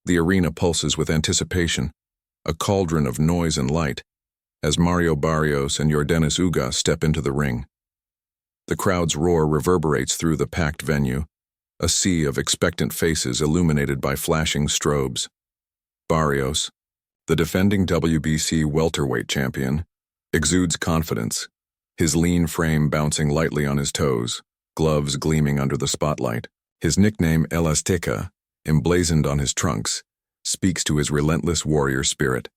The arena pulses with anticipation, a cauldron of noise and light, as Mario Barrios and Yordenis UGAS step into the ring. The crowd's roar reverberates through the packed venue, a sea of expectant faces illuminated by flashing strobes. Barrios, the defending WBC welterweight champion, exudes confidence, his lean frame bouncing lightly on his toes, gloves gleaming under the spotlight. His nickname El Azteca, emblazoned on his trunks, speaks to his relentless warrior spirit.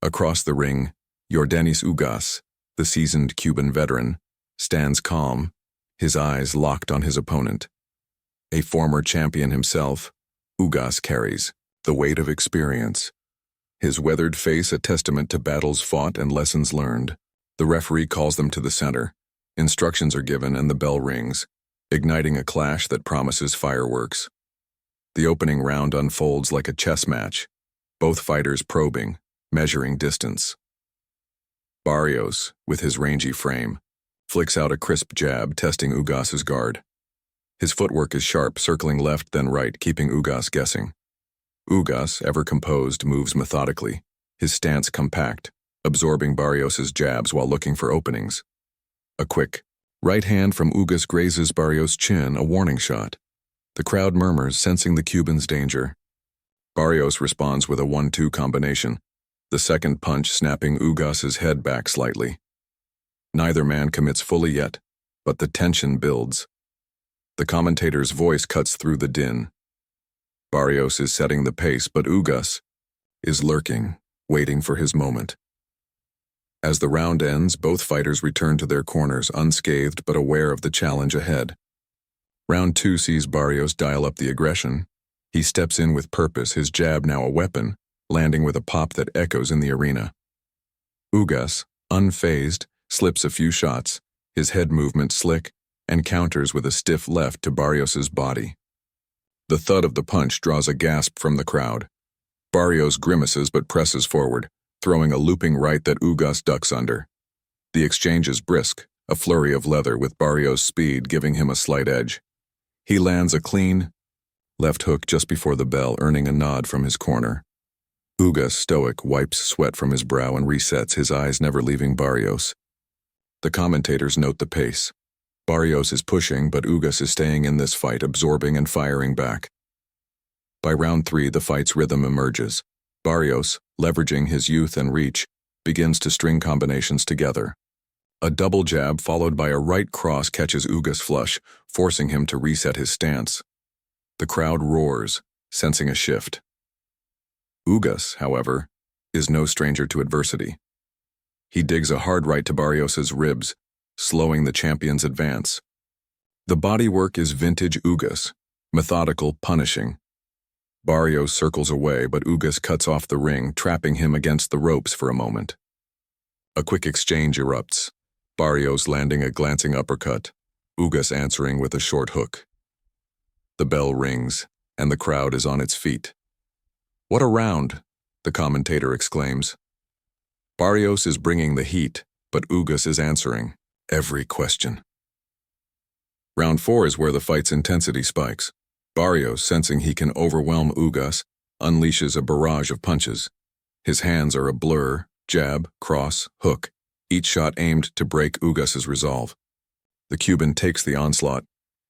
Across the ring, Yordenis UGAS, the seasoned Cuban veteran, stands calm, his eyes locked on his opponent. A former champion himself, UGAS carries the weight of experience, his weathered face a testament to battles fought and lessons learned. The referee calls them to the center. Instructions are given and the bell rings, igniting a clash that promises fireworks. The opening round unfolds like a chess match, both fighters probing, measuring distance. Barrios, with his rangy frame, flicks out a crisp jab, testing UGAS's guard. His footwork is sharp, circling left then right, keeping UGAS guessing. UGAS, ever composed, moves methodically, his stance compact, absorbing Barrios's jabs while looking for openings. A quick right hand from UGAS grazes Barrios' chin, a warning shot. The crowd murmurs, sensing the Cuban's danger. Barrios responds with a 1-2 combination, the second punch snapping UGAS's head back slightly. Neither man commits fully yet, but the tension builds. The commentator's voice cuts through the din. Barrios is setting the pace, but UGAS is lurking, waiting for his moment. As the round ends, both fighters return to their corners, unscathed but aware of the challenge ahead. Round 2 sees Barrios dial up the aggression. He steps in with purpose, his jab now a weapon, landing with a pop that echoes in the arena. UGAS, unfazed, slips a few shots, his head movement slick, and counters with a stiff left to Barrios's body. The thud of the punch draws a gasp from the crowd. Barrios grimaces but presses forward, throwing a looping right that UGAS ducks under. The exchange is brisk, a flurry of leather with Barrios' speed giving him a slight edge. He lands a clean left hook just before the bell, earning a nod from his corner. UGAS, stoic, wipes sweat from his brow and resets, his eyes never leaving Barrios. The commentators note the pace. Barrios is pushing, but UGAS is staying in this fight, absorbing and firing back. By round 3, the fight's rhythm emerges. Barrios, leveraging his youth and reach, begins to string combinations together. A double jab followed by a right cross catches UGAS flush, forcing him to reset his stance. The crowd roars, sensing a shift. UGAS, however, is no stranger to adversity. He digs a hard right to Barrios's ribs, slowing the champion's advance. The bodywork is vintage UGAS, methodical, punishing. Barrios circles away, but UGAS cuts off the ring, trapping him against the ropes for a moment. A quick exchange erupts, Barrios landing a glancing uppercut, UGAS answering with a short hook. The bell rings, and the crowd is on its feet. "What a round!" the commentator exclaims. Barrios is bringing the heat, but UGAS is answering every question. Round 4 is where the fight's intensity spikes. Barrios, sensing he can overwhelm UGAS, unleashes a barrage of punches. His hands are a blur, jab, cross, hook, each shot aimed to break UGAS's resolve. The Cuban takes the onslaught,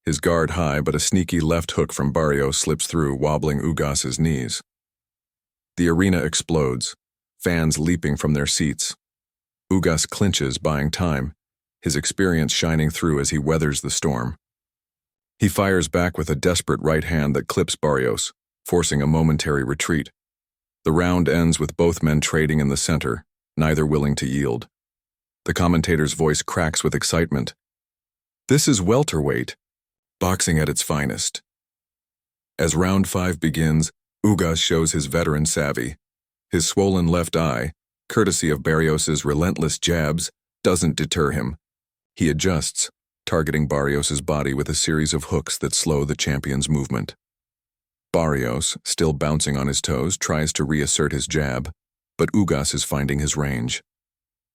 his guard high, but a sneaky left hook from Barrios slips through, wobbling UGAS's knees. The arena explodes, fans leaping from their seats. UGAS clinches, buying time, his experience shining through as he weathers the storm. He fires back with a desperate right hand that clips Barrios, forcing a momentary retreat. The round ends with both men trading in the center, neither willing to yield. The commentator's voice cracks with excitement. This is welterweight, boxing at its finest. As round 5 begins, UGAS shows his veteran savvy. His swollen left eye, courtesy of Barrios's relentless jabs, doesn't deter him. He adjusts, targeting Barrios's body with a series of hooks that slow the champion's movement. Barrios, still bouncing on his toes, tries to reassert his jab, but UGAS is finding his range.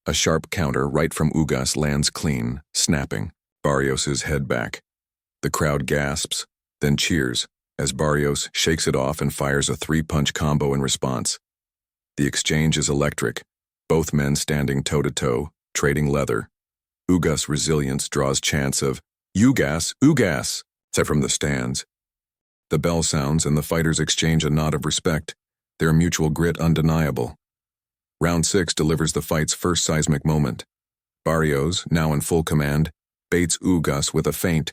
A sharp counter right from UGAS lands clean, snapping Barrios's head back. The crowd gasps, then cheers, as Barrios shakes it off and fires a three-punch combo in response. The exchange is electric, both men standing toe-to-toe, trading leather. UGAS' resilience draws chants of, "UGAS, UGAS," set from the stands. The bell sounds and the fighters exchange a nod of respect, their mutual grit undeniable. Round 6 delivers the fight's first seismic moment. Barrios, now in full command, baits UGAS with a feint,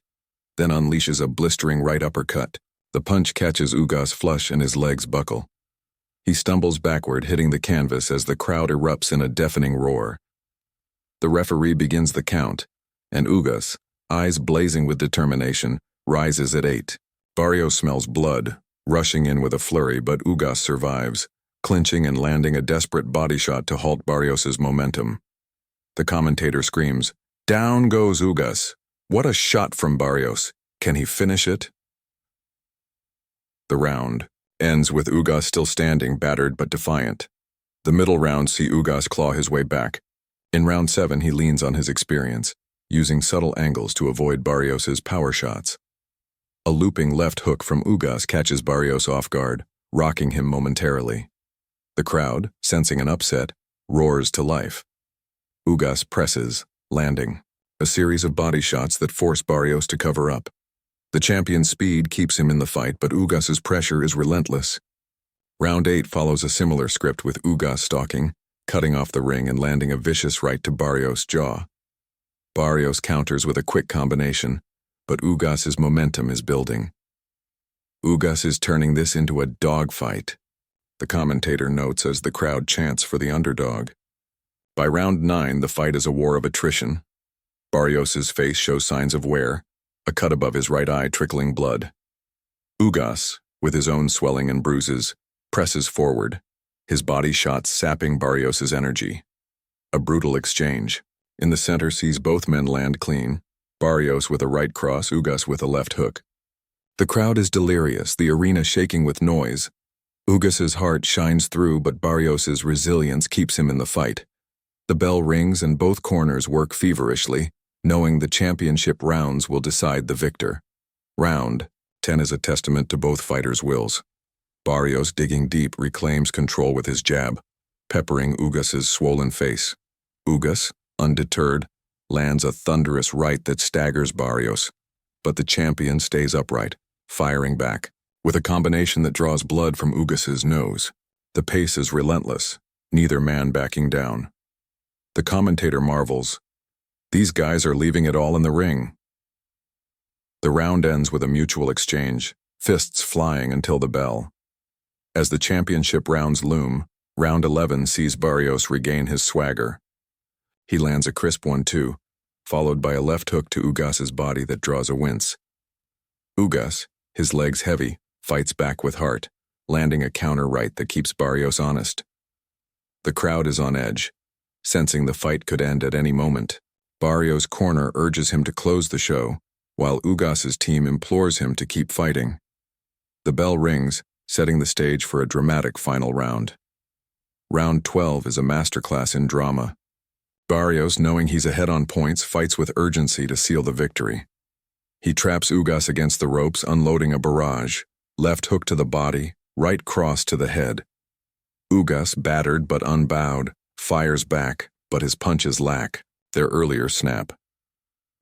then unleashes a blistering right uppercut. The punch catches UGAS flush and his legs buckle. He stumbles backward, hitting the canvas as the crowd erupts in a deafening roar. The referee begins the count, and UGAS, eyes blazing with determination, rises at 8. Barrios smells blood, rushing in with a flurry, but UGAS survives, clinching and landing a desperate body shot to halt Barrios' momentum. The commentator screams, "Down goes UGAS. What a shot from Barrios. Can he finish it?" The round ends with UGAS still standing, battered but defiant. The middle rounds see UGAS claw his way back. In round 7, he leans on his experience, using subtle angles to avoid Barrios' power shots. A looping left hook from UGAS catches Barrios off guard, rocking him momentarily. The crowd, sensing an upset, roars to life. UGAS presses, landing a series of body shots that force Barrios to cover up. The champion's speed keeps him in the fight, but UGAS' pressure is relentless. Round 8 follows a similar script with UGAS stalking, cutting off the ring and landing a vicious right to Barrios' jaw. Barrios counters with a quick combination, but UGAS' momentum is building. UGAS is turning this into a dogfight, the commentator notes as the crowd chants for the underdog. By round 9, the fight is a war of attrition. Barrios' face shows signs of wear, a cut above his right eye trickling blood. UGAS, with his own swelling and bruises, presses forward, his body shots sapping Barrios' energy. A brutal exchange. In the center sees both men land clean, Barrios with a right cross, UGAS with a left hook. The crowd is delirious, the arena shaking with noise. UGAS' heart shines through, but Barrios' resilience keeps him in the fight. The bell rings and both corners work feverishly, knowing the championship rounds will decide the victor. Round 10 is a testament to both fighters' wills. Barrios, digging deep, reclaims control with his jab, peppering UGAS' swollen face. UGAS, undeterred, lands a thunderous right that staggers Barrios, but the champion stays upright, firing back, with a combination that draws blood from UGAS' nose. The pace is relentless, neither man backing down. The commentator marvels, "These guys are leaving it all in the ring." The round ends with a mutual exchange, fists flying until the bell. As the championship rounds loom, round 11 sees Barrios regain his swagger. He lands a crisp 1-2, followed by a left hook to UGAS' body that draws a wince. UGAS, his legs heavy, fights back with heart, landing a counter right that keeps Barrios honest. The crowd is on edge, sensing the fight could end at any moment. Barrios' corner urges him to close the show, while UGAS' team implores him to keep fighting. The bell rings, setting the stage for a dramatic final round. Round 12 is a masterclass in drama. Barrios, knowing he's ahead on points, fights with urgency to seal the victory. He traps UGAS against the ropes, unloading a barrage, left hook to the body, right cross to the head. UGAS, battered but unbowed, fires back, but his punches lack their earlier snap.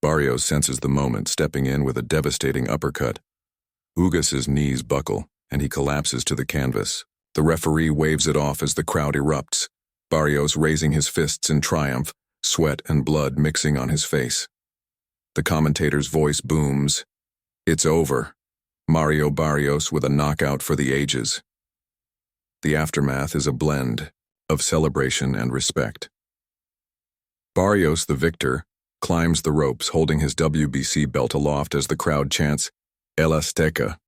Barrios senses the moment, stepping in with a devastating uppercut. UGAS' knees buckle, and he collapses to the canvas. The referee waves it off as the crowd erupts, Barrios raising his fists in triumph, sweat and blood mixing on his face. The commentator's voice booms, "It's over. Mario Barrios with a knockout for the ages." The aftermath is a blend of celebration and respect. Barrios, the victor, climbs the ropes holding his WBC belt aloft as the crowd chants, "El Azteca."